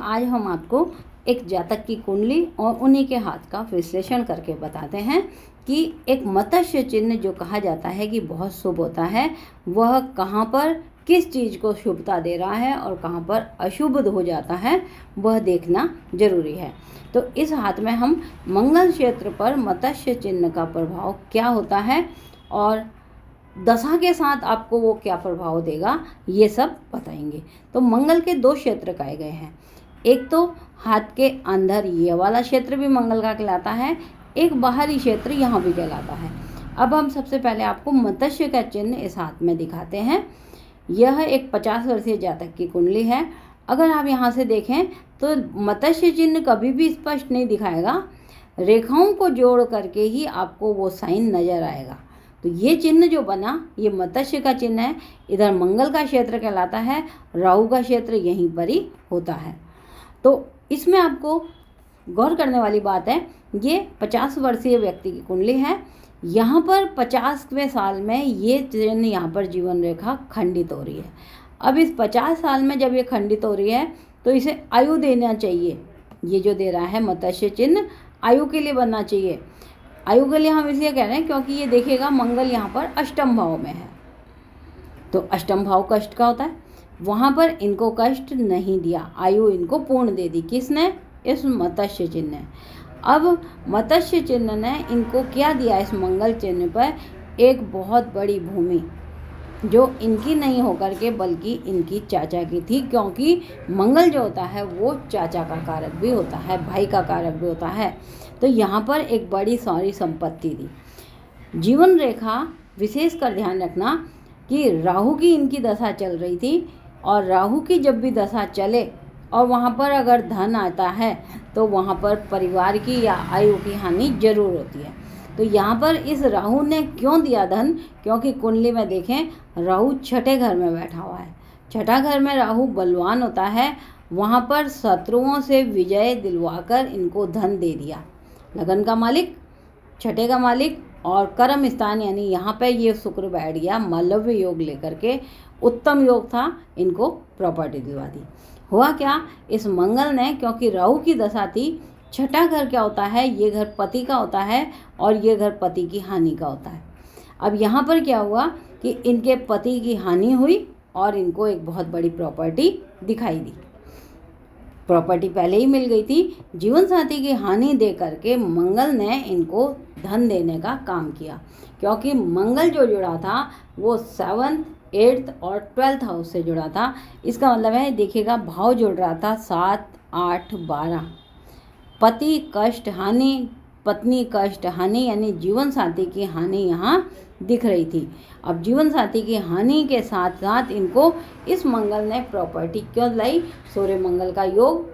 आज हम आपको एक जातक की कुंडली और उन्हीं के हाथ का विश्लेषण करके बताते हैं कि एक मत्स्य चिन्ह जो कहा जाता है कि बहुत शुभ होता है, वह कहाँ पर किस चीज़ को शुभता दे रहा है और कहाँ पर अशुभ हो जाता है, वह देखना जरूरी है। तो इस हाथ में हम मंगल क्षेत्र पर मत्स्य चिन्ह का प्रभाव क्या होता है और दशा के साथ आपको वो क्या प्रभाव देगा, ये सब बताएंगे। तो मंगल के दो क्षेत्र कहे गए हैं। एक तो हाथ के अंदर ये वाला क्षेत्र भी मंगल का कहलाता है, एक बाहरी क्षेत्र यहाँ भी कहलाता है। अब हम सबसे पहले आपको मत्स्य का चिन्ह इस हाथ में दिखाते हैं। यह एक 50 वर्षीय जातक की कुंडली है। अगर आप यहाँ से देखें तो मत्स्य चिन्ह कभी भी स्पष्ट नहीं दिखाएगा, रेखाओं को जोड़ करके ही आपको वो साइन नजर आएगा। तो ये चिन्ह जो बना, ये मत्स्य का चिन्ह है। इधर मंगल का क्षेत्र कहलाता है, राहु का क्षेत्र यहीं पर ही होता है। तो इसमें आपको गौर करने वाली बात है, ये 50 वर्षीय व्यक्ति की कुंडली है। यहाँ पर 50वें साल में ये चिन्ह यहाँ पर जीवन रेखा खंडित हो रही है। अब इस 50 साल में जब ये खंडित हो रही है तो इसे आयु देना चाहिए। ये जो दे रहा है मत्स्य चिन्ह आयु के लिए बनना चाहिए। आयु के लिए हम इसलिए कह रहे हैं क्योंकि ये देखिएगा मंगल यहाँ पर अष्टम भाव में है। तो अष्टम भाव कष्ट का होता है, वहाँ पर इनको कष्ट नहीं दिया, आयु इनको पूर्ण दे दी। किसने? इस मत्स्य चिन्ह ने। अब मत्स्य चिन्ह ने इनको क्या दिया? इस मंगल चिन्ह पर एक बहुत बड़ी भूमि जो इनकी नहीं होकर के बल्कि इनकी चाचा की थी, क्योंकि मंगल जो होता है वो चाचा का कारक भी होता है, भाई का कारक भी होता है। तो यहाँ पर एक बड़ी सारी संपत्ति दी। जीवन रेखा विशेष कर ध्यान रखना कि राहु की इनकी दशा चल रही थी, और राहु की जब भी दशा चले और वहाँ पर अगर धन आता है तो वहाँ पर परिवार की या आयु की हानि जरूर होती है। तो यहाँ पर इस राहु ने क्यों दिया धन? क्योंकि कुंडली में देखें राहु छठे घर में बैठा हुआ है। छठा घर में राहु बलवान होता है, वहाँ पर शत्रुओं से विजय दिलवाकर इनको धन दे दिया। लगन का मालिक, छठे का मालिक और कर्म स्थान यानी यहाँ पे ये शुक्र बैठ गया, मालव्य योग लेकर के, उत्तम योग था, इनको प्रॉपर्टी दिलवा दी। हुआ क्या? इस मंगल ने, क्योंकि राहु की दशा थी, छठा घर क्या होता है? ये घर पति का होता है और ये घर पति की हानि का होता है। अब यहाँ पर क्या हुआ कि इनके पति की हानि हुई और इनको एक बहुत बड़ी प्रॉपर्टी दिखाई दी। प्रॉपर्टी पहले ही मिल गई थी, जीवन साथी की हानि दे करके मंगल ने इनको धन देने का काम किया। क्योंकि मंगल जो जुड़ा था वो 7th, 8th और 12th हाउस से जुड़ा था। इसका मतलब है, देखिएगा भाव जुड़ रहा था 7, 8, 12। पति कष्ट हानि, पत्नी कष्ट हानि, यानी जीवन साथी की हानि यहाँ दिख रही थी। अब जीवन साथी की हानि के साथ साथ इनको इस मंगल ने प्रॉपर्टी क्यों लाई? सूर्य मंगल का योग,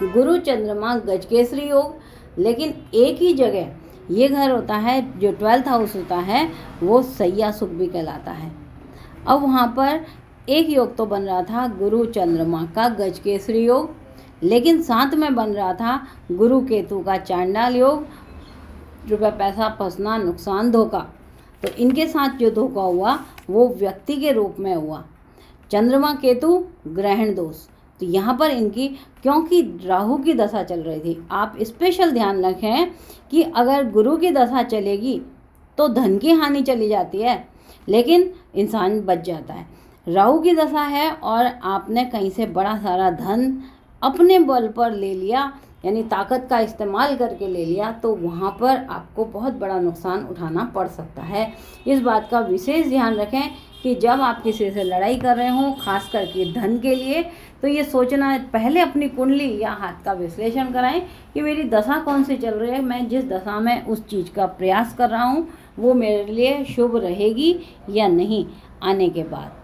गुरु चंद्रमा गजकेसरी योग, लेकिन एक ही जगह ये घर होता है जो 12th हाउस होता है, वो सैया सुख भी कहलाता है। अब वहाँ पर एक योग तो बन रहा था गुरु चंद्रमा का गजकेसरी योग, लेकिन साथ में बन रहा था गुरु केतु का चांडाल योग, रुपया पैसा फंसना, नुकसान, धोखा। तो इनके साथ जो धोखा हुआ वो व्यक्ति के रूप में हुआ। चंद्रमा केतु ग्रहण दोष। तो यहाँ पर इनकी, क्योंकि राहु की दशा चल रही थी, आप स्पेशल ध्यान रखें कि अगर गुरु की दशा चलेगी तो धन की हानि चली जाती है, लेकिन इंसान बच जाता है। राहु की दशा है और आपने कहीं से बड़ा सारा धन अपने बल पर ले लिया, यानी ताकत का इस्तेमाल करके ले लिया, तो वहाँ पर आपको बहुत बड़ा नुकसान उठाना पड़ सकता है। इस बात का विशेष ध्यान रखें कि जब आप किसी से लड़ाई कर रहे हों, खास करके धन के लिए, तो ये सोचना पहले अपनी कुंडली या हाथ का विश्लेषण कराएं कि मेरी दशा कौन सी चल रही है, मैं जिस दशा में उस चीज़ का प्रयास कर रहा हूँ वो मेरे लिए शुभ रहेगी या नहीं। आने के बाद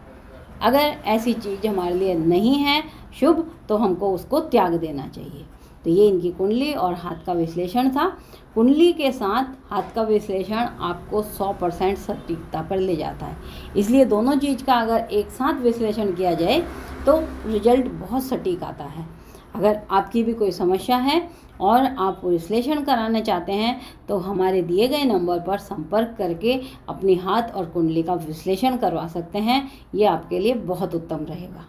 अगर ऐसी चीज़ हमारे लिए नहीं है शुभ, तो हमको उसको त्याग देना चाहिए। तो ये इनकी कुंडली और हाथ का विश्लेषण था। कुंडली के साथ हाथ का विश्लेषण आपको 100% सटीकता पर ले जाता है, इसलिए दोनों चीज़ का अगर एक साथ विश्लेषण किया जाए तो रिजल्ट बहुत सटीक आता है। अगर आपकी भी कोई समस्या है और आप विश्लेषण कराना चाहते हैं तो हमारे दिए गए नंबर पर संपर्क करके अपनी हाथ और कुंडली का विश्लेषण करवा सकते हैं। ये आपके लिए बहुत उत्तम रहेगा।